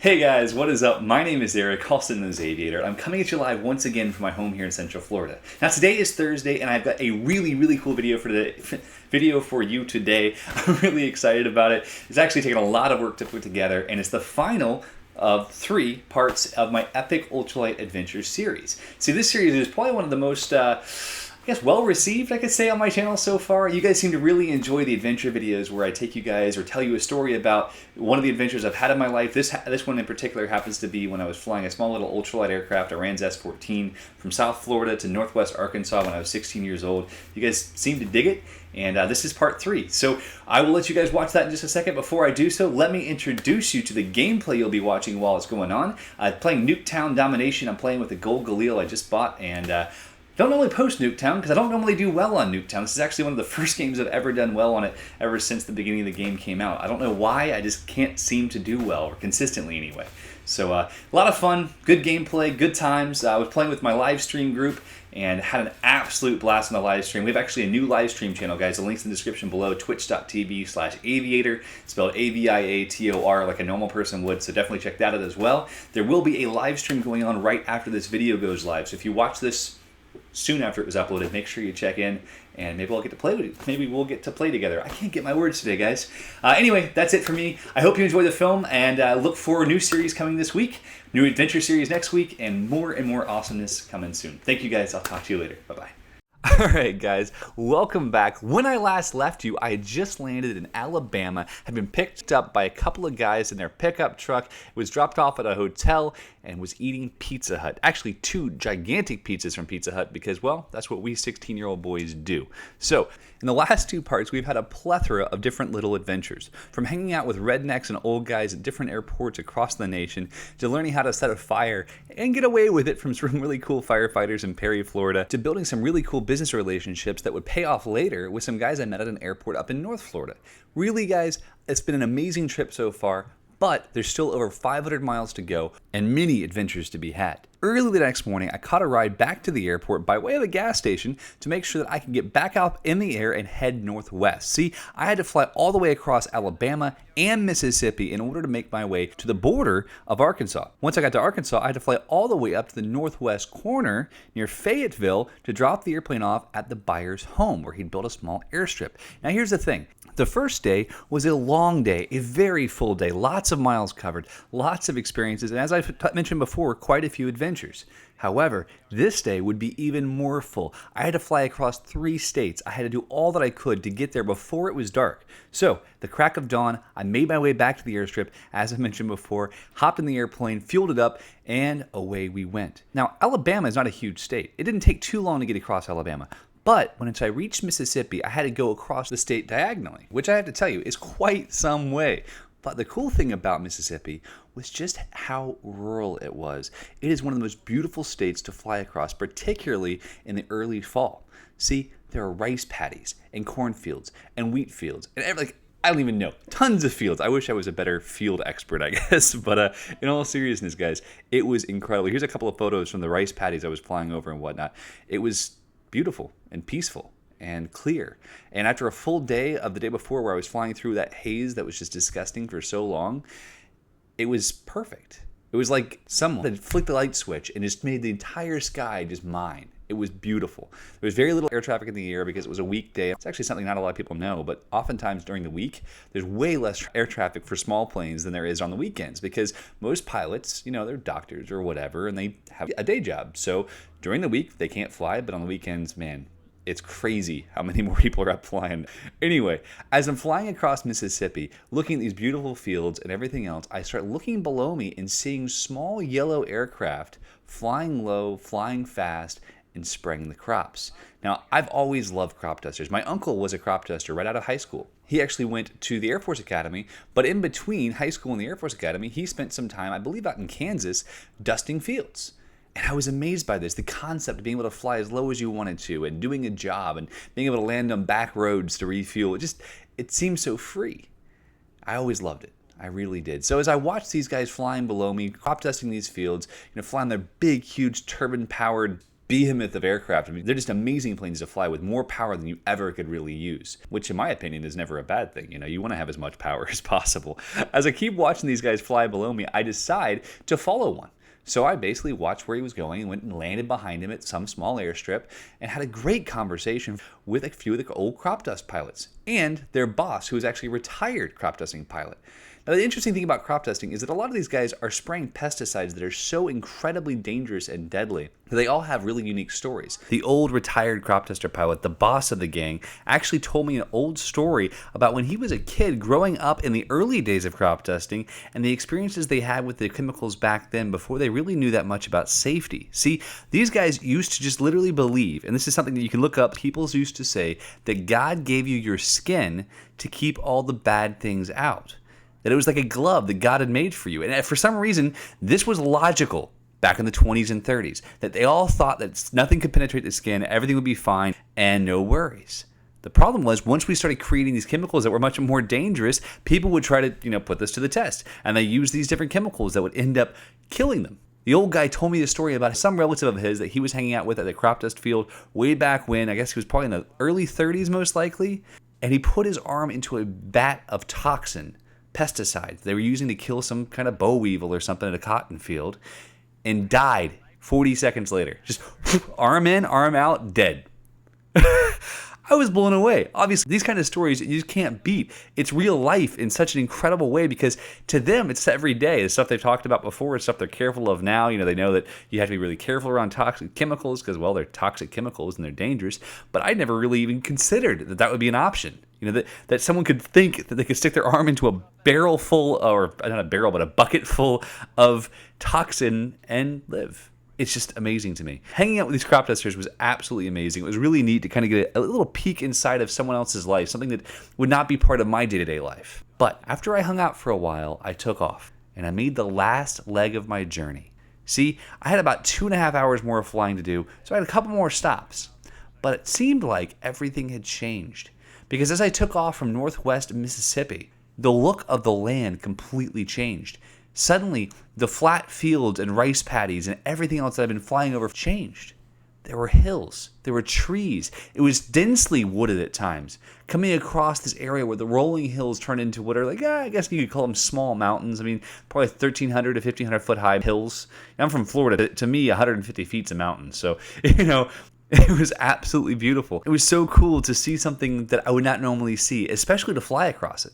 Hey guys, what is up? My name is Eric, also known as Aviator. I'm coming at you live once again from my home here in Central Florida. Now today is Thursday, and I've got a really cool video for you today. I'm really excited about it. It's actually taken a lot of work to put together, and it's the final of 3 parts of my epic Ultralight adventure series. See, this series is probably one of the most well received, I could say, on my channel so far. You guys seem to really enjoy the adventure videos where I take you guys or tell you a story about one of the adventures I've had in my life. This one in particular happens to be when I was flying a small little ultralight aircraft, a Rans S-14, from South Florida to Northwest Arkansas when I was 16 years old. You guys seem to dig it, and this is part 3. So I will let you guys watch that in just a second. Before I do so, let me introduce you to the gameplay you'll be watching while it's going on. Playing Nuketown Domination. I'm playing with the Gold Galil I just bought, and don't normally post Nuketown because I don't normally do well on Nuketown. This is actually one of the first games I've ever done well on it ever since the beginning of the game came out. I don't know why, I just can't seem to do well, or consistently anyway. So a lot of fun, good gameplay, good times. I was playing with my live stream group and had an absolute blast on the live stream. We have actually a new live stream channel, guys. The link's in the description below, twitch.tv/aviator, spelled A-V-I-A-T-O-R, like a normal person would, so definitely check that out as well. There will be a live stream going on right after this video goes live, so if you watch this soon after it was uploaded, make sure you check in, and maybe I'll get to play with you. Maybe we'll get to play together. I can't get my words today, guys. Anyway, that's it for me. I hope you enjoy the film, and look for a new series coming this week, new adventure series next week, and more awesomeness coming soon. Thank you, guys. I'll talk to you later. Bye-bye. Alright guys, welcome back. When I last left you, I had just landed in Alabama, had been picked up by a couple of guys in their pickup truck, was dropped off at a hotel, and was eating Pizza Hut. Actually, 2 gigantic pizzas from Pizza Hut because, well, that's what we 16-year-old boys do. So, in the last 2 parts, we've had a plethora of different little adventures. From hanging out with rednecks and old guys at different airports across the nation, to learning how to set a fire and get away with it from some really cool firefighters in Perry, Florida, to building some really cool business relationships that would pay off later with some guys I met at an airport up in North Florida. Really, guys, it's been an amazing trip so far, but there's still over 500 miles to go and many adventures to be had. Early the next morning, I caught a ride back to the airport by way of a gas station to make sure that I could get back up in the air and head northwest. See, I had to fly all the way across Alabama and Mississippi in order to make my way to the border of Arkansas. Once I got to Arkansas, I had to fly all the way up to the northwest corner near Fayetteville to drop the airplane off at the buyer's home where he'd built a small airstrip. Now here's the thing. The first day was a long day, a very full day, lots of miles covered, lots of experiences, and as I've mentioned before, quite a few adventures. However, this day would be even more full. I had to fly across 3 states. I had to do all that I could to get there before it was dark. So, the crack of dawn, I made my way back to the airstrip, as I mentioned before, hopped in the airplane, fueled it up, and away we went. Now, Alabama is not a huge state. It didn't take too long to get across Alabama. But once I reached Mississippi, I had to go across the state diagonally, which I have to tell you is quite some way. But the cool thing about Mississippi was just how rural it was. It is one of the most beautiful states to fly across, particularly in the early fall. See, there are rice paddies and cornfields and wheat fields and I don't even know. Tons of fields. I wish I was a better field expert, I guess. But in all seriousness, guys, it was incredible. Here's a couple of photos from the rice paddies I was flying over and whatnot. It was beautiful and peaceful and clear. And after a full day of the day before where I was flying through that haze that was just disgusting for so long, it was perfect. It was like someone had flicked the light switch and just made the entire sky just mine. It was beautiful. There was very little air traffic in the air because it was a weekday. It's actually something not a lot of people know, but oftentimes during the week, there's way less air traffic for small planes than there is on the weekends because most pilots, they're doctors or whatever, and they have a day job. So during the week, they can't fly, but on the weekends, man, it's crazy how many more people are up flying. Anyway, as I'm flying across Mississippi, looking at these beautiful fields and everything else, I start looking below me and seeing small yellow aircraft flying low, flying fast, and spraying the crops. Now, I've always loved crop dusters. My uncle was a crop duster right out of high school. He actually went to the Air Force Academy, but in between high school and the Air Force Academy, he spent some time, I believe out in Kansas, dusting fields. And I was amazed by this, the concept of being able to fly as low as you wanted to and doing a job and being able to land on back roads to refuel. It seemed so free. I always loved it. I really did. So as I watched these guys flying below me, crop dusting these fields, flying their big, huge turbine-powered behemoth of aircraft. I mean, they're just amazing planes to fly with more power than you ever could really use, which in my opinion is never a bad thing. You know, you want to have as much power as possible. As I keep watching these guys fly below me, I decide to follow one. So I basically watched where he was going and went and landed behind him at some small airstrip and had a great conversation with a few of the old crop dust pilots and their boss, who was actually a retired crop dusting pilot. Now, the interesting thing about crop dusting is that a lot of these guys are spraying pesticides that are so incredibly dangerous and deadly. They all have really unique stories. The old retired crop duster pilot, the boss of the gang, actually told me an old story about when he was a kid growing up in the early days of crop dusting and the experiences they had with the chemicals back then before they really knew that much about safety. See, these guys used to just literally believe, and this is something that you can look up, people used to say that God gave you your skin to keep all the bad things out. That it was like a glove that God had made for you. And for some reason, this was logical back in the 20s and 30s. That they all thought that nothing could penetrate the skin, everything would be fine, and no worries. The problem was, once we started creating these chemicals that were much more dangerous, people would try to, put this to the test. And they used these different chemicals that would end up killing them. The old guy told me the story about some relative of his that he was hanging out with at the crop dust field way back when. I guess he was probably in the early 30s most likely. And he put his arm into a vat of toxin, pesticides they were using to kill some kind of boll weevil or something in a cotton field, and died 40 seconds later. Just arm in, arm out, dead. I was blown away. Obviously, these kind of stories you just can't beat. It's real life in such an incredible way because to them, it's every day. The stuff they've talked about before, it's stuff they're careful of now. They know that you have to be really careful around toxic chemicals because, well, they're toxic chemicals and they're dangerous. But I never really even considered that would be an option. That someone could think that they could stick their arm into a barrel full, or not a barrel, but a bucket full of toxin and live. It's just amazing to me. Hanging out with these crop dusters was absolutely amazing. It was really neat to kind of get a little peek inside of someone else's life, something that would not be part of my day-to-day life. But after I hung out for a while, I took off, and I made the last leg of my journey. See, I had about 2.5 hours more of flying to do, so I had a couple more stops. But it seemed like everything had changed. Because as I took off from northwest Mississippi, the look of the land completely changed. Suddenly, the flat fields and rice paddies and everything else that I've been flying over changed. There were hills. There were trees. It was densely wooded at times, coming across this area where the rolling hills turn into what are I guess you could call them small mountains. I mean, probably 1,300 to 1,500 foot high hills. I'm from Florida. To me, 150 feet's a mountain. So, it was absolutely beautiful. It was so cool to see something that I would not normally see, especially to fly across it.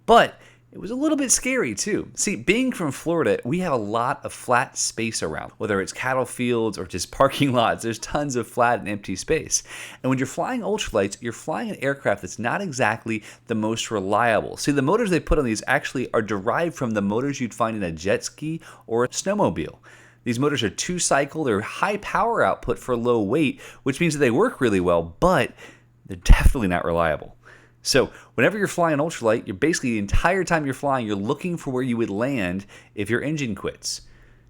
But it was a little bit scary too. See, being from Florida, we have a lot of flat space around, whether it's cattle fields or just parking lots. There's tons of flat and empty space. And when you're flying ultralights, you're flying an aircraft that's not exactly the most reliable. See, the motors they put on these actually are derived from the motors you'd find in a jet ski or a snowmobile. These motors are 2-cycle, they're high power output for low weight, which means that they work really well, but they're definitely not reliable. So whenever you're flying an ultralight, you're basically the entire time you're flying, you're looking for where you would land if your engine quits.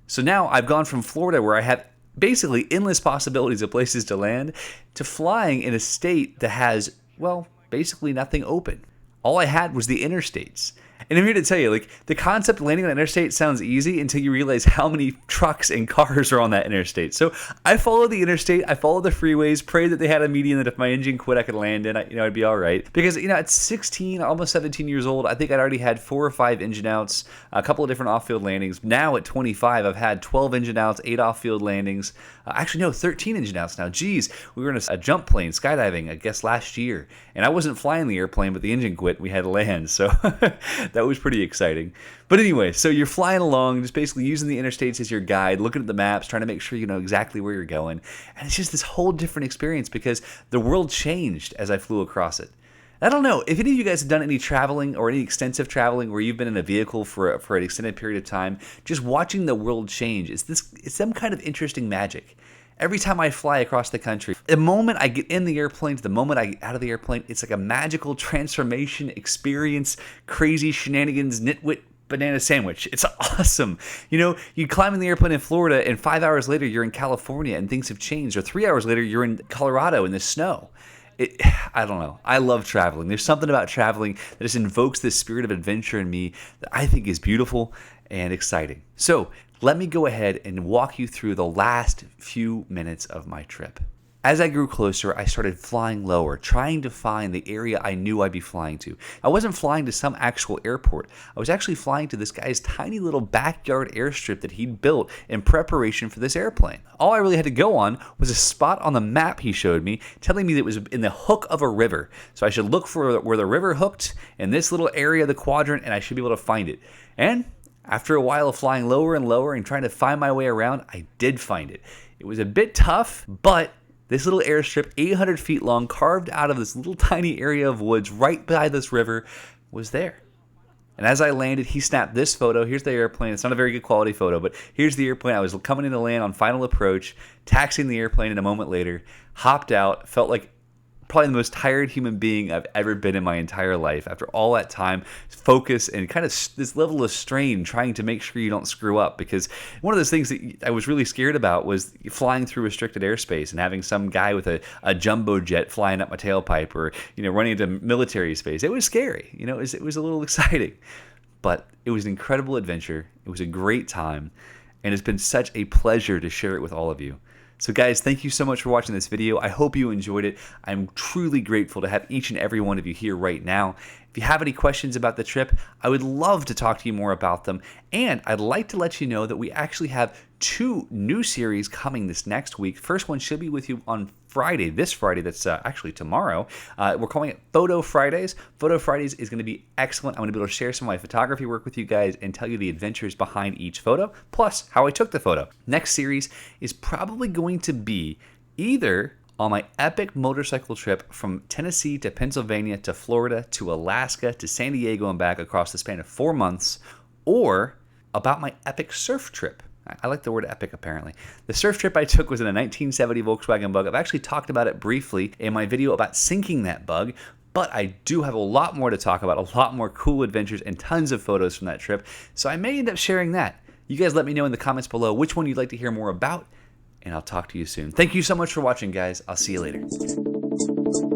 So now I've gone from Florida, where I have basically endless possibilities of places to land, to flying in a state that has, well, basically nothing open. All I had was the interstates. And I'm here to tell you, the concept of landing on an interstate sounds easy until you realize how many trucks and cars are on that interstate. So I followed the interstate, I followed the freeways, prayed that they had a median that if my engine quit, I could land in. I'd be all right. Because, at 16, almost 17 years old, I think I'd already had 4 or 5 engine outs, a couple of different off-field landings. Now at 25, I've had 12 engine outs, 8 off-field landings. 13 engine outs now. Geez, we were in a jump plane, skydiving, I guess last year. And I wasn't flying the airplane, but the engine quit. We had to land. So that was pretty exciting. But anyway, so you're flying along, just basically using the interstates as your guide, looking at the maps, trying to make sure you know exactly where you're going. And it's just this whole different experience because the world changed as I flew across it. I don't know if any of you guys have done any traveling or any extensive traveling where you've been in a vehicle for an extended period of time. Just watching the world change, it's some kind of interesting magic. Every time I fly across the country, the moment I get in the airplane to the moment I get out of the airplane, it's like a magical transformation experience, crazy shenanigans, nitwit banana sandwich. It's awesome. You climb in the airplane in Florida and 5 hours later you're in California and things have changed, or 3 hours later you're in Colorado in the snow. I don't know. I love traveling. There's something about traveling that just invokes this spirit of adventure in me that I think is beautiful and exciting. So let me go ahead and walk you through the last few minutes of my trip. As I grew closer, I started flying lower, trying to find the area I knew I'd be flying to. I wasn't flying to some actual airport. I was actually flying to this guy's tiny little backyard airstrip that he'd built in preparation for this airplane. All I really had to go on was a spot on the map he showed me, telling me that it was in the hook of a river. So I should look for where the river hooked in this little area of the quadrant, and I should be able to find it. And after a while of flying lower and lower and trying to find my way around, I did find it. It was a bit tough, but this little airstrip, 800 feet long, carved out of this little tiny area of woods right by this river, was there. And as I landed, he snapped this photo. Here's the airplane. It's not a very good quality photo, but here's the airplane. I was coming in to land on final approach, taxiing the airplane, and a moment later, hopped out, felt like probably the most tired human being I've ever been in my entire life. After all that time, focus and kind of this level of strain trying to make sure you don't screw up. Because one of those things that I was really scared about was flying through restricted airspace and having some guy with a jumbo jet flying up my tailpipe, or running into military space. It was scary. It was a little exciting, but it was an incredible adventure. It was a great time, and it's been such a pleasure to share it with all of you. So guys, thank you so much for watching this video. I hope you enjoyed it. I'm truly grateful to have each and every one of you here right now. If you have any questions about the trip, I would love to talk to you more about them. And I'd like to let you know that we actually have 2 new series coming this next week. First one should be with you on Friday, this Friday, that's actually tomorrow. We're calling it Photo Fridays. Photo Fridays is going to be excellent. I'm going to be able to share some of my photography work with you guys and tell you the adventures behind each photo, plus how I took the photo. Next series is probably going to be either on my epic motorcycle trip from Tennessee to Pennsylvania to Florida to Alaska to San Diego and back across the span of 4 months, or about my epic surf trip. I like the word epic, apparently. The surf trip I took was in a 1970 Volkswagen Bug. I've actually talked about it briefly in my video about sinking that Bug, but I do have a lot more to talk about, a lot more cool adventures and tons of photos from that trip, so I may end up sharing that. You guys let me know in the comments below which one you'd like to hear more about, and I'll talk to you soon. Thank you so much for watching, guys. I'll see you later.